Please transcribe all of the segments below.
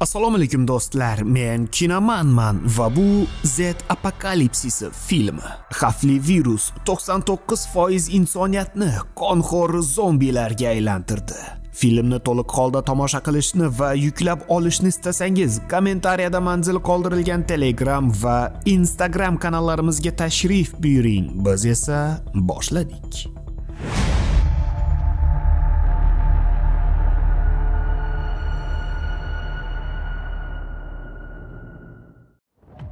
Assalomu alaykum do'stlar, men Kinomanman va bu Z Apokalipsisi filmi. Xavfli virus 99% insoniyatni qonxo'r zombilarga aylantirdi. Filmni to'liq holda tomosha qilishni va yuklab olishni istasangiz, kommentariyada manzil qoldirilgan Telegram va Instagram kanallarimizga tashrif buyuring. Biz esa boshladik.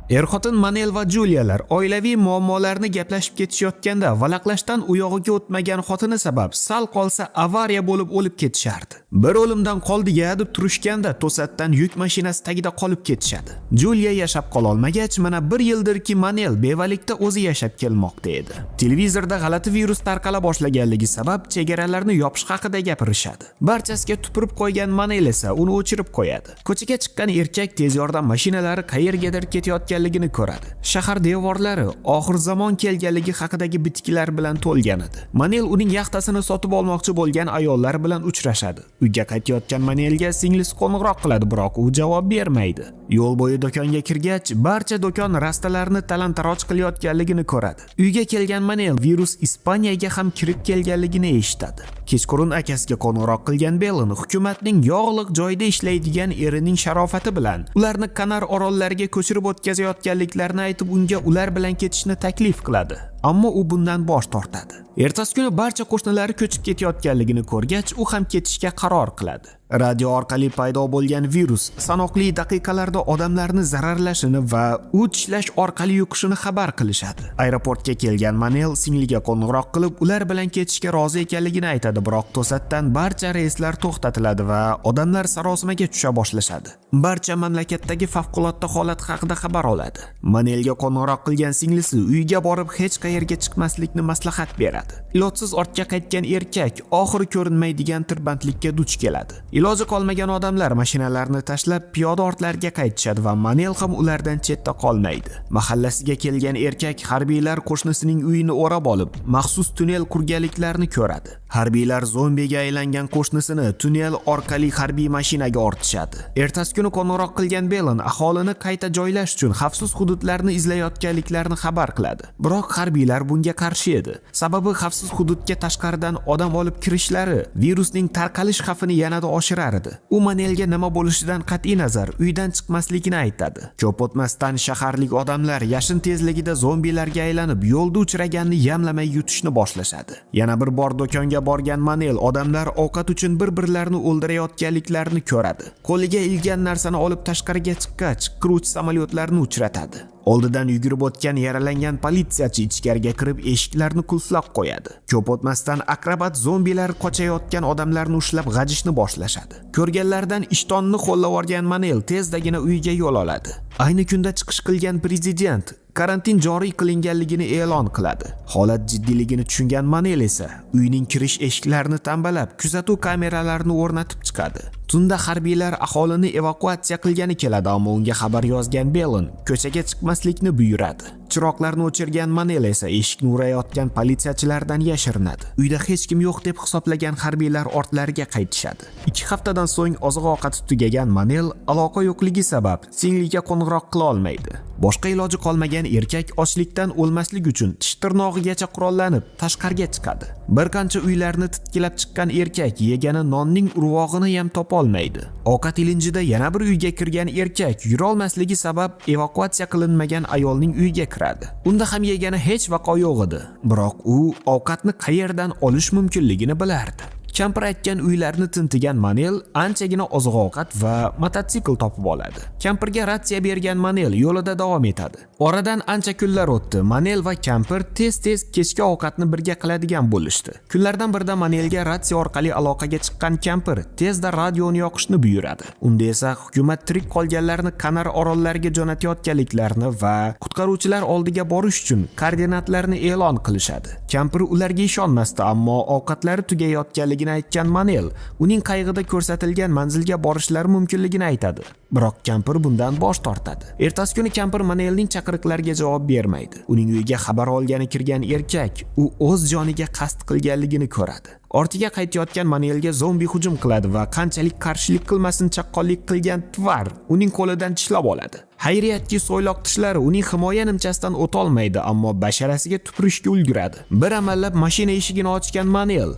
Er-xotin Manel va Juliyalar oilaviy muammolarni gaplashib ketishayotganda valaqlashdan u yog'iga o'tmagan xotini sabab sal qolsa avariya bo'lib o'lib ketishardi. Bir o'limdan qoldiga deb turishganda to'satdan yuk mashinasi tagida qolib ketishadi. Juliya yashab qola olmagach, mana bir yildirki Manel bevalikda o'zi yashab kelmoqda edi. Televizorda g'alati virus tarqala boshlaganligi sabab chegaralarni yopish haqida gapirishadi. Barchasiga tupurib qo'ygan Manel esa uni o'chirib qo'yadi. Ko'chaga chiqqan erkak tez yordam mashinalari qayergadir ketayotganligini ko'radi. Shahar devorlari oxir zamon kelganligi haqidagi bitiklar bilan to'lgan edi. Manel uning yaxtasini sotib olmoqchi bo'lgan ayollar bilan uchrashadi. Uyga qaytayotgan Manelga singlisi qo'ng'iroq qiladi, biroq u javob bermaydi. Yo'l bo'yi do'konga kirgach, barcha do'kon rastalarni talon-taroj qilayotganligini ko'radi. Uyga kelgan Manel virus Ispaniyaga ham kirib kelganligini eshitadi. Kechqurun akasiga qo'ng'iroq qilgan Belen hukumatning yog'liq joyda ishlaydigan erining sharofati bilan ularni Kanar orollariga ko'chirib o'tkazayotganliklarini aytib, unga ular bilan ketishni taklif qiladi. Ammo u bundan bosh tortadi. Ertasi kuni barcha qo'shnilari ko'chib ketayotganligini ko'rgach, u ham ketishga qaror qiladi. Radio orqali paydo bo'lgan virus sanoqli daqiqalarda odamlarni zararlashini va u tishlash orqali yuqishini xabar qilishadi. Aeroportga kelgan Manel singliga qo'ng'iroq qilib, ular bilan ketishga rozi ekanligini aytadi, biroq to'satdan barcha reyslar to'xtatiladi va odamlar sarosimaga tusha boshlashadi. Barcha mamlakatdagi favqulodda holat haqida xabar oladi. Manelga qo'ng'iroq qilgan singlisi uyga borib hech qayerga chiqmaslikni maslahat beradi. Ilojsiz ortga qaytgan erkak oxiri ko'rinmaydigan tirbandlikka duch keladi. Iloji qolmagan odamlar mashinalarni tashlab piyoda ortlarga qaytishadi va Manel ham ulardan chetda qolmaydi. Mahallasiga kelgan erkak harbiylar qo'shnisining uyini o'rab olib, maxsus tunnel qurganliklarini ko'radi. Harbiylar zombiga aylangan qo'shnisini tunnel orqali harbiy mashinaga ortishadi. Ertasi kuni qo'ng'iroq qilgan Belen aholini qayta joylash uchun xavfsiz hududlarni izlayotganliklarini xabar qiladi. Biroq harbiylar bunga qarshi edi. Sababi xavfsiz hududga tashqaridan odam olib kirishlari virusning tarqalish xavfini yanada oshirar edi. U Manelga nima bo'lishidan qat'iy nazar uydan chiqmasligini aytadi. Ko'p o'tmasdan shaharlik odamlar yashin tezligida zombilarga aylanib, yo'lda uchraganni yamlamay yutishni boshlashadi. Yana bir bor do'konga borgan Manel odamlar ovqat uchun bir-birlarini o'ldirayotganliklarini ko'radi. Qo'liga ilgan narsani olib tashqariga chiqqach, qiruvchi samolyotlarni uchratadi. Oldidan yugurib o'tgan yaralangan politsiyachi ichkariga kirib eshiklarni qulflab qo'yadi. Ko'p o'tmasdan akrobat zombilar qochayotgan odamlarni ushlab g'ajishni boshlashadi. Ko'rganlardan ishtonni qo'llab olgan Manel tezdagina uyiga yo'l oladi. Ayni kunda chiqish qilgan prezident karantin joriy qilinganligini e'lon qiladi. Holat jiddiyligini tushungan Manel esa uyning kirish eshiklarini tambalab, kuzatuv kameralarini o'rnatib chiqadi. Tunda harbiylar aholini evakuatsiya qilgani keladi, ammo unga xabar yozgan Belen ko'chaga chiqmaslikni buyuradi. Chiroqlarni o'chirgan Manel esa eshikni urayotgan politsiyachilardan yashirinadi. Uyda hech kim yo'q deb hisoblagan harbiylar ortlariga qaytishadi. 2 haftadan so'ng oziq-ovqati tugagan Manel aloqa yo'qligi sabab singliga qo'ng'iroq qila olmaydi. Boshqa iloji qolmagan erkak ochlikdan o'lmaslik uchun tish tirnog'igacha qurollanib tashqariga chiqadi. Bir qancha uylarni titkilab chiqqan erkak yegani nonning urvog'ini ham topa olmaydi. Ovqat ilinjida yana bir uyga kirgan erkak yura olmasligi sabab evakuatsiya qilinmagan ayolning uyiga kiradi. Unda ham yegani hech vaqo yo'q edi, biroq u ovqatni qayerdan olish mumkinligini bilardi. Kampir aytgan uylarni tintigan Manel anchagina oziq-ovqat va mototsikl topib oladi. Kampirga ratsiya bergan Manel yo'lida davom etadi. Oradan ancha kunlar o'tdi. Manel va kampir tez-tez kechki ovqatni birga qiladigan bo'lishdi. Kunlardan birida Manelga ratsiya orqali aloqaga chiqqan kampir tezda radioni yoqishni buyuradi. Unda esa hukumat tirik qolganlarni Kanar orollariga jo'natayotganliklarini va qutqaruvchilar oldiga borish uchun koordinatlarni e'lon qilishadi. Kampir ularga ishonmasdi, ammo ovqatlari tugayotganligini mumkinligini aytgan Manel uning qayg'ida ko'rsatilgan manzilga borishlari mumkinligini aytadi. Biroq kampir bundan bosh tortadi. Ertasi kuni kampir Manelning chaqiriqlariga javob bermaydi. Uning uyiga xabar olgani kirgan erkak u o'z joniga qasd qilganligini ko'radi. Ortiga qaytayotgan Manelga zombi hujum qiladi va qanchalik qarshilik qilmasin chaqqonlik qilgan tvar uning qo'lidan tishlab oladi. Xayriyatki so'yloq tishlari uning himoya nimchasidan o'tolmaydi, ammo basharasiga tupurishga ulguradi. Bir amallab mashina eshigini ochgan Manel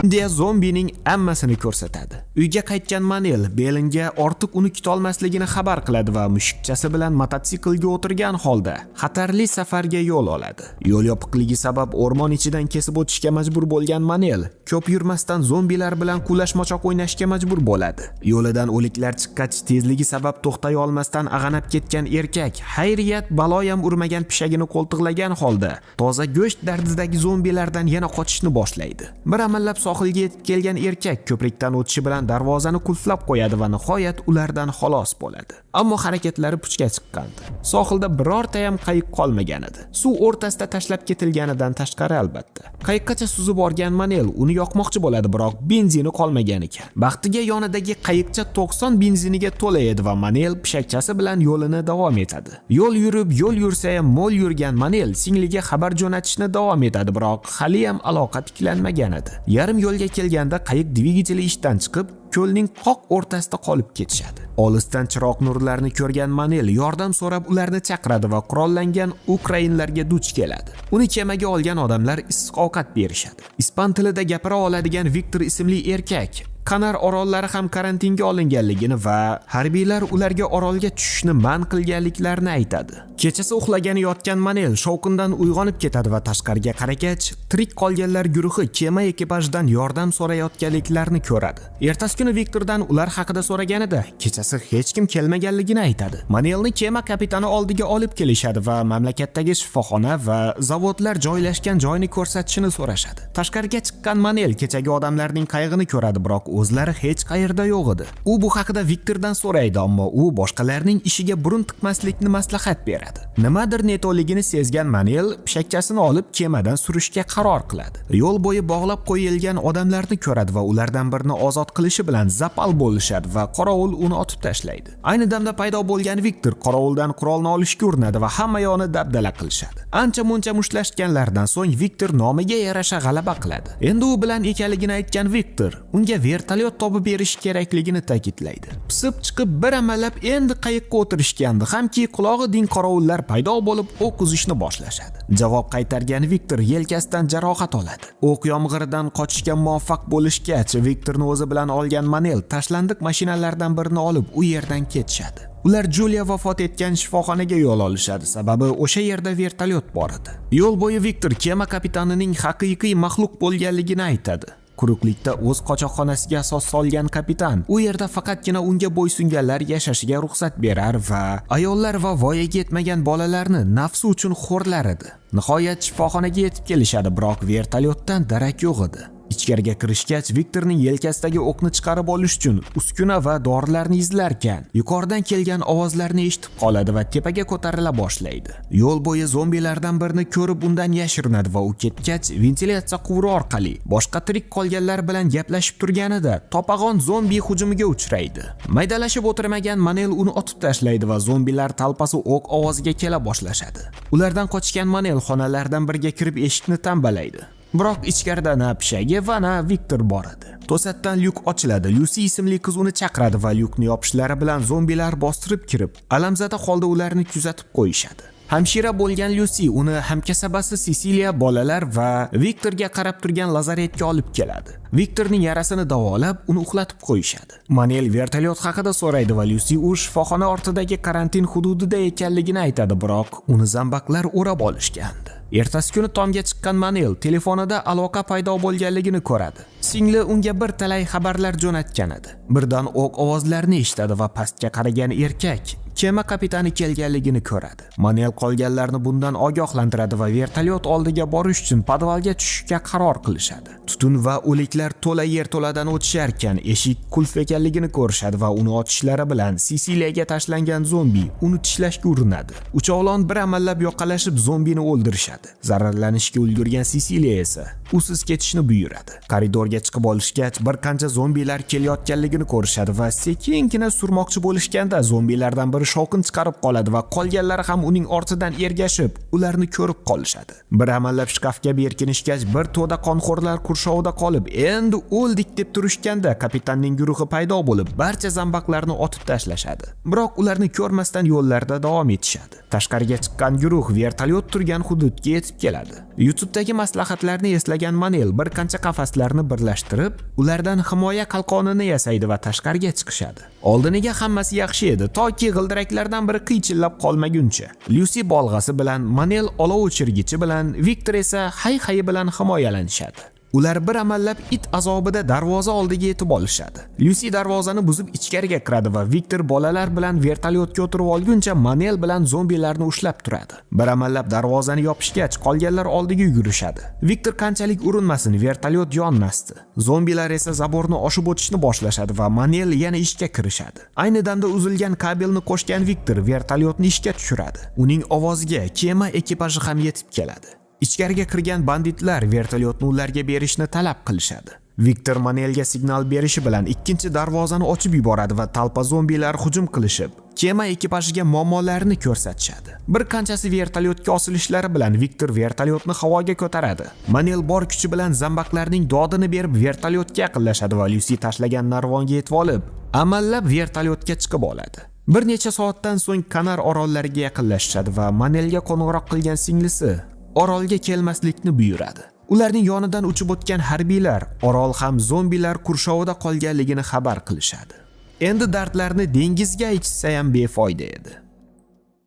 deya zombining hammasini ko'rsatadi. Uyga qaytgan Manel Belinga ortiq uni kutolmasligini xabar qiladi va mushukchasi bilan mototsiklga o'tirgan holda xatarli safarga yo'l oladi. Yo'l yopiqligi sabab o'rmon ichidan kesib o'tishga majbur bo'lgan Manel ko'p yurmasdan zombilar bilan qulashmochoq o'ynashga majbur bo'ladi. Yo'lidan o'liklar chiqqach tezligi sabab to'xtay olmasdan ag'anab ketgan erkak xayriyat balo ham urmagan pishagini qo'ltiqlagan holda toza go'sht dardidagi zombilardan yana qochishni boshlaydi. Bir amallab sohilga yetib kelgan erkak ko'prikdan o'tishi bilan darvozani qulflab qo'yadi va nihoyat ulardan xalos bo'ladi. Ammo harakatlari puchga chiqqandi. Sohilda birorta ham qayiq qolmagan edi. Suv o'rtasida tashlab ketilganidan tashqari albatta. Qayiqqacha suzib borgan Manel uni yoqmoqchi bo'ladi, biroq benzini qolmagan ekan. Baxtiga yonidagi qayiqcha 90 benziniga to'la edi va Manel pishakchasi bilan yo'lini davom etadi. Yo'l yursa ham mo'l yurgan Manel singliga xabar jo'natishni davom etadi, biroq hali ham aloqa tiklanmagan edi. Yarim yo'lga kelganda qayiq dvigateli ishdan chiqib, ko'lning qoq o'rtasida qolib ketishadi. Olisdan chiroq nurlarni ko'rgan Manel yordam so'rab ularni chaqiradi va qurollangan ukrainlarga duch keladi. Uni kemaga olgan odamlar issiq ovqat berishadi. Ispan tilida gapira oladigan Viktor ismli erkak Kanar orollari ham karantinga olinganligini va harbiylar ularga orolga tushishni man qilganliklarini aytadi. Kechasi uxlagani yotgan Manel shovqindan uyg'onib ketadi va tashqariga qaragach, tirik qolganlar guruhi kema ekipajidan yordam so'rayotganliklarini ko'radi. Ertasi kuni Viktordan ular haqida so'raganida, kechasi hech kim kelmaganligini aytadi. Manelni kema kapitani oldiga olib kelishadi va mamlakatdagi shifoxona va zavodlar joylashgan joyni ko'rsatishini so'rashadi. Tashqariga chiqqan Manel kechagi odamlarning qayg'ini ko'radi, biroq o'zlari hech qayerda yo'q edi. U bu haqida Viktordan so'raydi, ammo u boshqalarning ishiga burun tiqmaslikni maslahat beradi. Nimadir netoligini sezgan Manel pishakchasini olib kemadan surishga qaror qiladi. Yo'l bo'yi bog'lab qo'yilgan odamlarni ko'radi va ulardan birini ozod qilishi bilan zapal bo'lishadi va qorovul uni otib tashlaydi. Ayni damda paydo bo'lgan Viktor qorovuldan qurolni olishga urinadi va hamma yoqni dabdala qilishadi. Ancha-muncha mushtlashganlardan so'ng Viktor nomiga yarasha g'alaba qiladi. Endi u bilan ekanligini aytgan Viktor unga vertolyot topib berish kerakligini ta'kidlaydi. Pisib chiqib bir amallab endi qayiqqa o'tirishgandi, hamki qulog'i din qorovullar paydo bo'lib o'q uzishni boshlashadi. Javob qaytargan Viktor yelkasidan jarohat oladi. O'q yomg'iridan qochishga muvaffaq bo'lishgach, Viktorni o'zi bilan olgan Manel tashlandiq mashinalardan birini olib u yerdan ketishadi. Ular Julia vafot etgan shifoxonaga yo'l olishadi, sababi o'sha yerda vertolyot bor edi. Yo'l bo'yi Viktor kema kapitanining haqiqiy maxluq bo'lganligini aytadi. Quruqlikda o'z qochoqxonasiga asos solgan kapitan u yerda faqatgina unga bo'ysunganlar yashashiga ruxsat berar va ayollar va voyaga yetmagan bolalarni nafsi uchun xo'rlar edi. Nihoyat shifoxonaga yetib kelishadi, biroq vertolyotdan darak yo'q edi. Ichkariga kirishgach, Viktorning yelkasidagi o'qni chiqarib olish uchun uskuna va dorilarni izlarkan, yuqoridan kelgan ovozlarni eshitib qoladi va tepaga ko'tarila boshlaydi. Yo'l bo'yi zombilardan birini ko'rib undan yashirinadi va u ketgach, ventilyatsiya quvuri orqali boshqa tirik qolganlar bilan gaplashib turganida topag'on zombi hujumiga uchraydi. Maydalashib o'tirmagan Manel uni otib tashlaydi va zombilar talpasi o'q ovoziga kela boshlashadi. Ulardan qochgan Manel xonalardan biriga kirib eshikni tambalaydi. Biroq ichkarida na pishagi va na Viktor bor edi. To'satdan lyuk ochiladi. Lucy ismli qiz uni chaqiradi va lyukni yopishlari bilan zombilar bostirib kirib, alamzada holda ularni kuzatib qo'yishadi. Hamshira bo'lgan Lucy uni hamkasabasi Cecilia bolalar va Viktorga qarab turgan lazaretga olib keladi. Viktorning yarasini davolab, uni uxlatib qo'yishadi. Manel vertolyot haqida so'raydi va Lucy u shifoxona ortidagi karantin hududida ekanligini aytadi, biroq uni zambaqlar o'rab olishgandi. Ertasi kuni tomga chiqqan Manel telefonida aloqa paydo bo'lganligini ko'radi. Singli unga bir talay xabarlar jo'natgan edi. Birdan o'q ovozlarini eshitadi va pastga qaragan erkak kema kapitani kelganligini ko'radi. Manel qolganlarni bundan ogohlantiradi va vertolyot oldiga borish uchun podvalga tushishga qaror qilishadi. Tutun va o'liklar to'la yerto'ladan o'tisharkan eshik qulf ekanligini ko'rishadi va uni ochishlari bilan Sisiliyaga tashlangan zombi uni tishlashga urinadi. Uchovlon bir amallab yoqalashib zombini o'ldirishadi. Zararlanishga ulgurgan Sisiliya esa usiz ketishni buyuradi. Koridorga chiqib olishgach, bir qancha zombilar kelayotganligini ko'rishadi va sekinkina surmoqchi bo'lishganda zombilardan biri shovqin chiqarib qoladi va qolganlari ham uning ortidan ergashib, ularni ko'rib qolishadi. Bir amallab shkafga berkinishgach, bir to'da qonxo'rlar qurshovida qolib, endi o'ldik deb turishganda kapitanning guruhi paydo bo'lib, barcha zambaqlarni otib tashlashadi. Biroq ularni ko'rmasdan yo'llarida davom etishadi. Tashqariga chiqqan guruh vertolyot turgan hududga yetib keladi. YouTube'dagi maslahatlarni eslagan Manel bir qancha qafaslarni birlashtirib, ulardan himoya qalqonini yasaydi va tashqariga chiqishadi. Oldiniga hammasi yaxshi edi, toki g'ildiraklardan biri qiychillab qolmaguncha. Lucy bolg'asi bilan, Manel olov o'chirgichi bilan, Viktor esa hay-hayi bilan himoyalanishadi. Ular bir amallab it azobida darvoza oldiga yetib olishadi. Lucy darvozani buzib ichkariga kiradi va Viktor bolalar bilan vertolyotga o'tirib olguncha Manel bilan zombilarni ushlab turadi. Bir amallab darvozani yopishgach, qolganlar oldiga yugurishadi. Viktor qanchalik urinmasin, vertolyot yonmasdi. Zombilar esa zaborni oshib o'tishni boshlashadi va Manel yana ishga kirishadi. Ayni damda uzilgan kabelni qo'shgan Viktor vertolyotni ishga tushiradi. Uning ovoziga kema ekipaji ham yetib keladi. Ichkariga kirgan banditlar vertolyotni ularga berishni talab qilishadi. Viktor Manelga signal berishi bilan ikkinchi darvozani ochib yuboradi va talpa zombilar hujum qilishib, kema ekipajiga muammolarni ko'rsatishadi. Bir qanchasi vertolyotga osilishlari bilan Viktor vertolyotni havoga ko'taradi. Manel bor kuchi bilan zambaqlarning dodini berib vertolyotga yaqinlashadi va Lucy tashlagan narvonga yetib olib, amallab vertolyotga chiqib oladi. Bir necha soatdan so'ng Kanar orollariga yaqinlashadi va Manelga qo'ng'iroq qilgan singlisi orolga kelmaslikni buyuradi. Ularning yonidan uchib o'tgan harbiylar orol ham zombilar qurshovida qolganligini xabar qilishadi. Endi dardlarni dengizga aytishsa ham befoyda edi.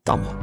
Tamom.